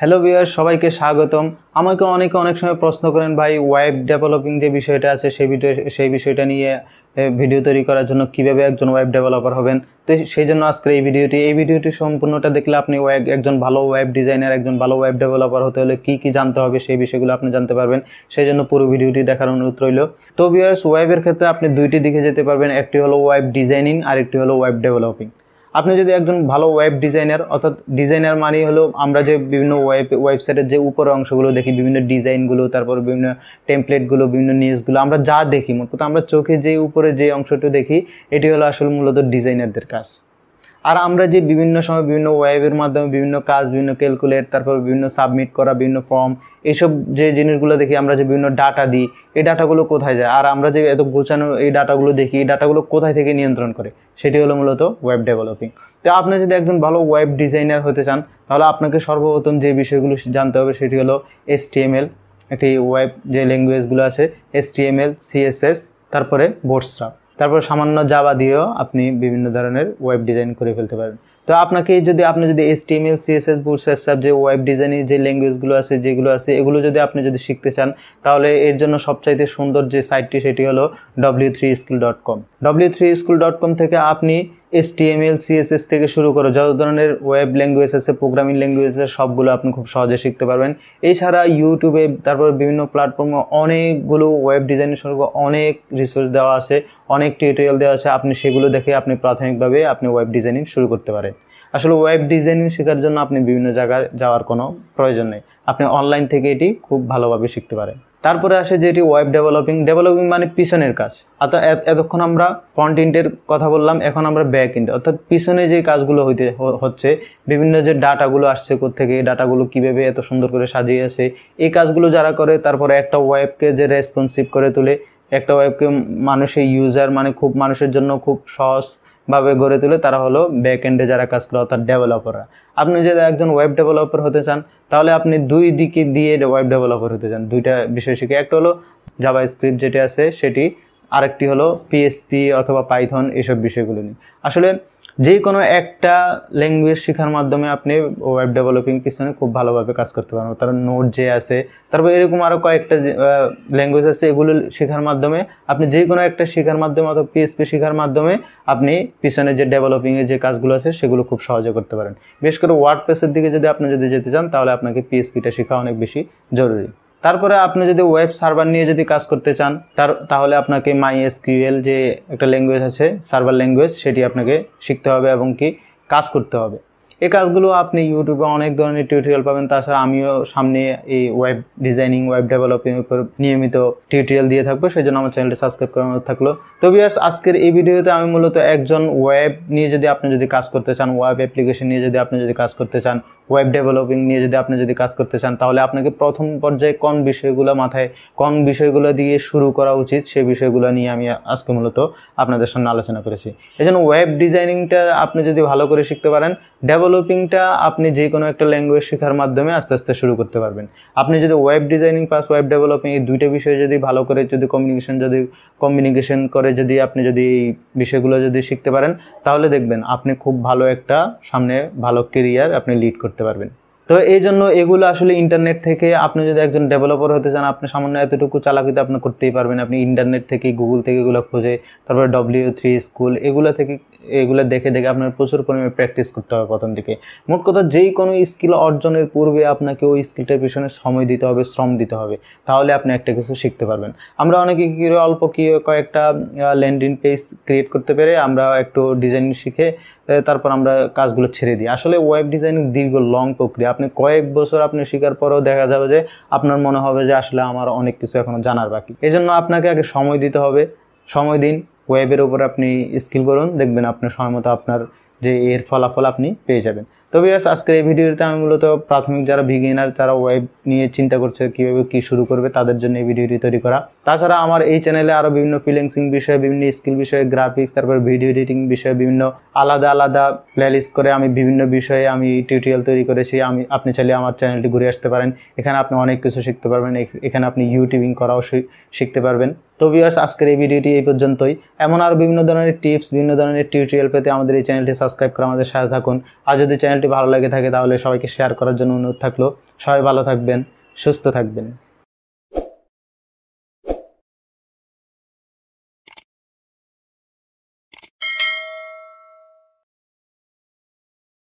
Hello viewers, সবাইকে স্বাগতম। আমাকে অনেক সময় প্রশ্ন করেন, ভাই ওয়েব ডেভেলপিং যে বিষয়টা আছে সেই বিষয়টা নিয়ে ভিডিও তৈরি করার জন্য কিভাবে একজন ওয়েব ডেভেলপার হবেন। তো সেই জন্য আজকের এই ভিডিওটি সম্পূর্ণটা দেখলে আপনি একজন ভালো ওয়েব ডিজাইনার, একজন ভালো ওয়েব ডেভেলপার হতে হলে কী জানতে হবে সেই বিষয়গুলো আপনি জানতে পারবেন। সেই জন্য পুরো ভিডিওটি দেখার অনুরোধ রইল। তো ভিউয়ার্স, ওয়েবের ক্ষেত্রে আপনি দুইটি দিকে যেতে পারবেন, একটি হলো ওয়েব ডিজাইনিং আর একটি হলো ওয়েব ডেভেলপিং। আপনি যদি একজন ভালো ওয়েব ডিজাইনার, অর্থাৎ ডিজাইনার মানে হলো আমরা যে বিভিন্ন ওয়েবসাইটের যে উপরের অংশগুলো দেখি, বিভিন্ন ডিজাইনগুলো, তারপর বিভিন্ন টেমপ্লেটগুলো, বিভিন্ন নিউজগুলো আমরা যা দেখি, মোট কথা আমরা চোখে যে উপরে যে অংশটি দেখি, এটি হলো আসলে মূলত ডিজাইনারদের কাজ। আর আমরা যে বিভিন্ন সময় বিভিন্ন ওয়েবের মাধ্যমে বিভিন্ন কাজ, বিভিন্ন ক্যালকুলেট, তারপর বিভিন্ন সাবমিট করা, বিভিন্ন ফর্ম, এইসব যে জিনিসগুলো দেখি, আমরা যে বিভিন্ন ডাটা দিই, এই ডাটাগুলো কোথায় যায়, আর আমরা যে এত গোছানো এই ডাটাগুলো দেখি, এই ডাটাগুলো কোথায় থেকে নিয়ন্ত্রণ করে, সেটি হলো মূলত ওয়েব ডেভেলপিং। তো আপনি যদি একজন ভালো ওয়েব ডিজাইনার হতে চান, তাহলে আপনাকে সর্বপ্রথম যে বিষয়গুলো জানতে হবে সেটি হলো HTML, একটি ওয়েব যে ল্যাঙ্গুয়েজগুলো আছে, HTML, CSS, তারপরে বোটস্ট্র্যাপ, তারপর সামান্য জাভা দিয়েও আপনি বিভিন্ন ধরনের ওয়েব ডিজাইন করে ফেলতে পারেন। তো আপনি যদি HTML, CSS, বুটস্ট্র্যাপ যে ওয়েব ডিজাইনের যে ল্যাঙ্গুয়েজগুলো আছে, যেগুলো আছে, এগুলো আপনি যদি শিখতে চান, তাহলে এর জন্য সবচাইতে সুন্দর যে সাইটটি সেটি হলো w3school.com। w3school.com থেকে আপনি HTML, CSS থেকে শুরু করে যত ধরনের ওয়েব ল্যাঙ্গুয়েজ আছে, প্রোগ্রামিং ল্যাঙ্গুয়েজ আছে, সবগুলো আপনি খুব সহজে শিখতে পারবেন। এছাড়া ইউটিউবে, তারপর বিভিন্ন প্ল্যাটফর্মে অনেকগুলো ওয়েব ডিজাইনের সঙ্গে অনেক রিসোর্স দেওয়া আছে, অনেক টিউটোরিয়াল দেওয়া আছে। আপনি সেগুলো দেখে আপনি প্রাথমিকভাবে আপনি ওয়েব ডিজাইনিং শুরু করতে পারেন। আসলে ওয়েব ডিজাইনিং শেখার জন্য আপনি বিভিন্ন জায়গায় যাওয়ার কোনো প্রয়োজন নেই, আপনি অনলাইন থেকে এটি খুব ভালোভাবে শিখতে পারেন। তারপরে আসে যেটি ওয়েব ডেভেলপিং মানে পিছনের কাজ। অর্থাৎ এতক্ষণ আমরা ফ্রন্ট এন্ডের কথা বললাম, এখন আমরা ব্যাক এন্ড, অর্থাৎ পিছনে যে কাজগুলো হচ্ছে, বিভিন্ন যে ডাটাগুলো আসছে কোত্থেকে, এই ডাটাগুলো কীভাবে এত সুন্দর করে সাজিয়ে আছে, এই কাজগুলো যারা করে, তারপরে একটা ওয়েবকে যে রেসপন্সিভ করে তোলে, একটা ওয়েবকে মানুষের ইউজার মানে খুব মানুষের জন্য খুব সহজভাবে গড়ে তোলে, তারা হলো ব্যাক এন্ডে যারা কাজ করে, অর্থাৎ ডেভেলপাররা। আপনি যদি একজন ওয়েব ডেভেলপার হতে চান, তাহলে আপনি দুই দিকে দিয়ে ওয়েব ডেভেলপার হতে চান, দুইটা বিষয় শিখে। একটা হলো জাভাস্ক্রিপ্ট যেটি আছে সেটি, আরেকটি হলো PHP অথবা পাইথন, এইসব বিষয়গুলো নিয়ে। আসলে যে কোনো একটা ল্যাঙ্গুয়েজ শেখার মাধ্যমে আপনি ওয়েব ডেভেলপিং পিছনে খুব ভালোভাবে কাজ করতে পারবেন। তার নোট যে আছে, তারপর এরকম আরও কয়েকটা ল্যাঙ্গুয়েজ আছে, এগুলো শেখার মাধ্যমে আপনি যে কোনো একটা শেখার মাধ্যমে অথবা PHP শেখার মাধ্যমে আপনি পিছনে যে ডেভেলপিংয়ের যে কাজগুলো আছে সেগুলো খুব সহজে করতে পারেন। বিশেষ করে ওয়ার্ডপ্রেসের দিকে আপনি যেতে চান, তাহলে আপনাকে PHPটা শেখা অনেক বেশি জরুরি। তারপরে আপনি যদি ওয়েব সার্ভার নিয়ে কাজ করতে চান, তাহলে আপনাকে MySQL যে একটা ল্যাঙ্গুয়েজ আছে, সার্ভার ল্যাঙ্গুয়েজ, সেটি আপনাকে শিখতে হবে এবং কাজ করতে হবে। এই কাজগুলো আপনি ইউটিউবে অনেক ধরনের টিউটোরিয়াল পাবেন। তাছাড়া আমিও সামনে এই ওয়েব ডিজাইনিং, ওয়েব ডেভেলপিং উপর নিয়মিত টিউটোরিয়াল দিয়ে থাকবো, সেই জন্য আমার চ্যানেলটি সাবস্ক্রাইব করানো থাকলো। তো ভিউয়ার্স, আজকের এই ভিডিওতে আমি মূলত একজন ওয়েব নিয়ে আপনি কাজ করতে চান, ওয়েব অ্যাপ্লিকেশন নিয়ে আপনি কাজ করতে চান, ওয়েব ডেভেলপিং নিয়ে আপনি কাজ করতে চান, তাহলে আপনাকে প্রথম পর্যায়ে কোন বিষয়গুলো দিয়ে শুরু করা উচিত, সেই বিষয়গুলো নিয়ে আমি আজকে মূলত আপনাদের সামনে আলোচনা করেছি। এজন্য ওয়েব ডিজাইনিংটা আপনি যদি ভালো করে শিখতে পারেন, ডেভেলপিংটা আপনি যে কোনো একটা ল্যাঙ্গুয়েজ শেখার মাধ্যমে আস্তে আস্তে শুরু করতে পারবেন। আপনি যদি web designing plus web developing এই দুইটা বিষয় ভালো করে কমিউনিকেশন করে আপনি এই বিষয়গুলো শিখতে পারেন, তাহলে দেখবেন আপনি খুব ভালো একটা সামনে ভালো কেরিয়ার আপনি লিড করতে পারবেন। তো এই জন্য এগুলো আসলে ইন্টারনেট থেকে, আপনি যদি একজন ডেভেলপার হতে চান, আপনি সামান্য এতটুকু চালাকিতে আপনি করতেই পারবেন। আপনি ইন্টারনেট থেকে, গুগল থেকে এগুলো খুঁজে, তারপরে W3 স্কুল এগুলো দেখে আপনার প্রচুর পরিমাণে প্র্যাকটিস করতে হবে প্রথম দিকে। মোট কথা, যেই কোনো স্কিল অর্জনের পূর্বে আপনাকে ওই স্কিলটার পিছনে সময় দিতে হবে, শ্রম দিতে হবে, তাহলে আপনি একটা কিছু শিখতে পারবেন। আমরা অনেকে কয়েকটা ল্যান্ডিং পেজ ক্রিয়েট করতে পেরে আমরা একটু ডিজাইনিং শিখে তারপর আমরা কাজগুলো ছেড়ে দিই। আসলে ওয়েব ডিজাইনিং দীর্ঘ লং প্রক্রিয়া। আপনি কয়েক বছর আপনি শেখার পরেও দেখা যাবে যে আপনার মনে হবে যে আসলে আমার অনেক কিছু এখনো জানার বাকি। এই জন্য আপনাকে আগে সময় দিতে হবে। সময় দিন, ওয়েবের উপর আপনি স্কিল করুন, দেখবেন আপনার সময় মতো আপনার যে এর ফলাফল আপনি পেয়ে যাবেন। তবে আজকের এই ভিডিওতে আমি মূলত প্রাথমিক যারা বিগিনার, যারা ওয়েব নিয়ে চিন্তা করছে কীভাবে কী শুরু করবে, তাদের জন্য এই ভিডিওটি তৈরি করা। তাছাড়া আমার এই চ্যানেলে আরও বিভিন্ন ফ্রিল্যান্সিং বিষয়ে, বিভিন্ন স্কিল বিষয়ে, গ্রাফিক্স, তারপর ভিডিও এডিটিং বিষয়ে বিভিন্ন আলাদা প্লেলিস্ট করে আমি বিভিন্ন বিষয়ে টিউটোরিয়াল তৈরি করেছি। আপনি চাইলে আমার চ্যানেলটি ঘুরে আসতে পারেন। এখানে আপনি অনেক কিছু শিখতে পারবেন। এখানে আপনি ইউটিউবিং করাও শিখতে পারবেন। তো ভিউয়ার্স, আজকের এই ভিডিওটি এই পর্যন্তই। এমন আরও বিভিন্ন ধরনের টিপস, বিভিন্ন ধরনের টিউটোরিয়াল পেতে আমাদের এই চ্যানেলটি সাবস্ক্রাইব করে আমাদের সাথে থাকুন। আর যদি চ্যানেলটি চ্যানেলটি ভালো লাগে থাকে তাহলে সবাইকে শেয়ার করার জন্য অনুরোধ থাকলো। সবাই ভালো থাকবেন, সুস্থ থাকবেন।